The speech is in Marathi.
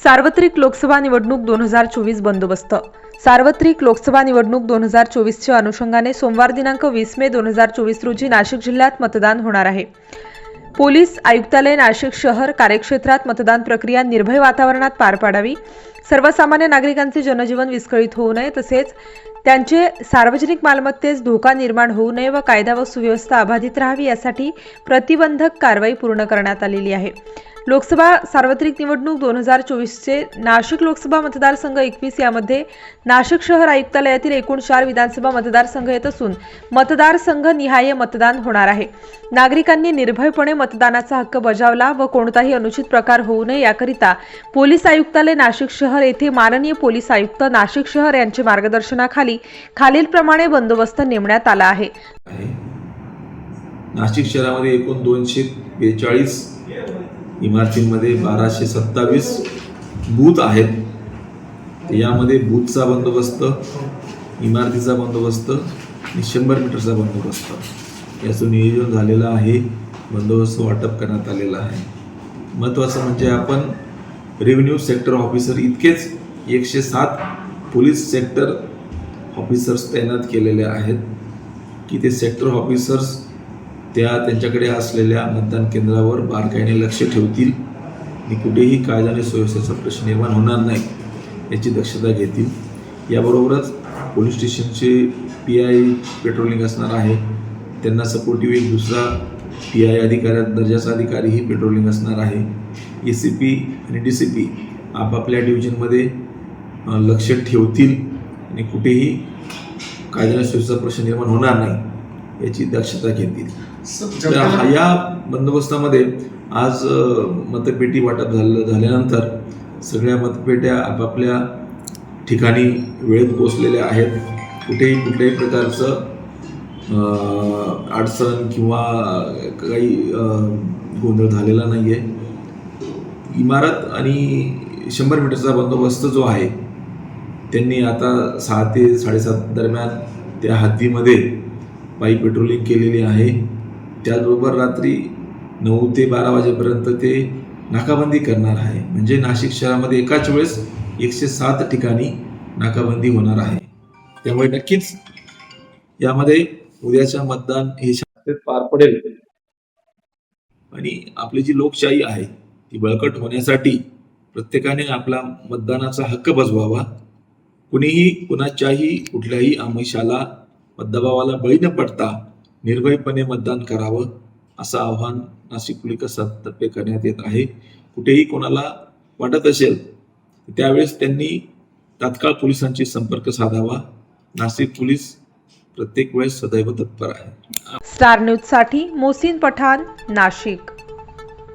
सार्वत्रिक लोकसभा निवडणूक 2024 बंदोबस्त. सार्वत्रिक लोकसभा निवडणूक 2024च्या अनुषंगाने सोमवार दिनांक 20 मे 2024 रोजी नाशिक जिल्ह्यात मतदान होणार आहे. पोलीस आयुक्तालय नाशिक शहर कार्यक्षेत्रात मतदान प्रक्रिया निर्भय वातावरणात पार पाडावी, सर्वसामान्य नागरिकांचे जनजीवन विस्कळीत होऊ नये, तसेच त्यांचे सार्वजनिक मालमत्तेस धोका निर्माण होऊ नये व कायदा व सुव्यवस्था अबाधित राहावी यासाठी प्रतिबंधक कारवाई पूर्ण करण्यात आलेली आहे. लोकसभा सार्वत्रिक निवडणूक 2024चे नाशिक लोकसभा मतदारसंघ 21 यामध्ये नाशिक शहर आयुक्तालयातील एकूण 4 विधानसभा मतदारसंघ येत असून मतदारसंघ निहाय मतदान होणार आहे. नागरिकांनी निर्भयपणे मतदानाचा हक्क बजावला व कोणताही अनुचित प्रकार होऊ नये याकरिता पोलीस आयुक्तालय नाशिक शहर येथे माननीय पोलीस आयुक्त नाशिक शहर यांच्या मार्गदर्शनाखाली खालीलप्रमाणे बंदोबस्त नेमण्यात आला आहे. नाशिक शहरामध्ये एकूण 242 इमारतींमध्ये 1227 बूथ आहेत. यामध्ये बूथचा बंदोबस्त, इमारतीचा बंदोबस्त आणि 100 मीटरचा बंदोबस्त याचं नियोजन झालेलं आहे. बंदोबस्त वाटप करण्यात आलेला आहे. महत्त्वाचं म्हणजे आपण रेव्हेन्यू सेक्टर ऑफिसर इतकेच 107 पोलीस सेक्टर ऑफिसर्स तैनात केलेले आहेत की ते सेक्टर ऑफिसर्स त्यांच्याकडे असलेल्या मतदान केंद्रावर बारकाईने लक्ष ठेवतील आणि कुठेही कायदा आणि सुव्यवस्थेचा प्रश्न निर्माण होणार नाही याची दक्षता घेतील. याबरोबरच पोलीस स्टेशनचे PI पेट्रोलिंग असणार आहे. त्यांना सपोर्टिव्ह एक दुसरा PI दर्जाचा अधिकारीही पेट्रोलिंग असणार आहे. ACP आणि DCP आपापल्या डिव्हिजनमध्ये लक्ष ठेवतील आणि कुठेही कायदा आणि सुव्यवस्थेचा प्रश्न निर्माण होणार नाही याची दक्षता घेतील. तर या बंदोबस्तामध्ये आज मतपेटी वाटप झाल्यानंतर सगळ्या मतपेट्या आपापल्या ठिकाणी वेळेत पोहोचलेल्या आहेत. कुठल्याही प्रकारचं अडचण किंवा काही गोंधळ झालेला नाही आहे. इमारत आणि 100 मीटरचा बंदोबस्त जो आहे त्यांनी आता 6 ते 7:30 दरम्यान त्या हद्दीमध्ये पायी पेट्रोलिंग केलेली आहे. त्याचबरोबर रात्री 9 ते 12 वाजेपर्यंत ते नाकाबंदी करणार आहे. म्हणजे नाशिक शहरामध्ये एकाच वेळेस 107 ठिकाणी नाकाबंदी होणार आहे. त्यामुळे नक्कीच यामध्ये उद्याच्या मतदान हे शांततेत पार पडेल आणि आपली जी लोकशाही आहे ती बळकट होण्यासाठी प्रत्येकाने आपला मतदानाचा हक्क बजवावा. कुणीही कुठल्याही आमिषाला दबावाला बळी न पडता निर्भयपणे मतदान करावं असं आवाहन नाशिक पोलिसांतर्फे करण्यात येत आहे. कुठेही कोणाला वाटत असेल त्यावेळेस त्यांनी तात्काळ पोलिसांशी संपर्क साधावा. नाशिक पोलीस प्रत्येक वेळेस सदैव तत्पर आहे. स्टार न्यूज साठी मोहसिन पठाण, नाशिक.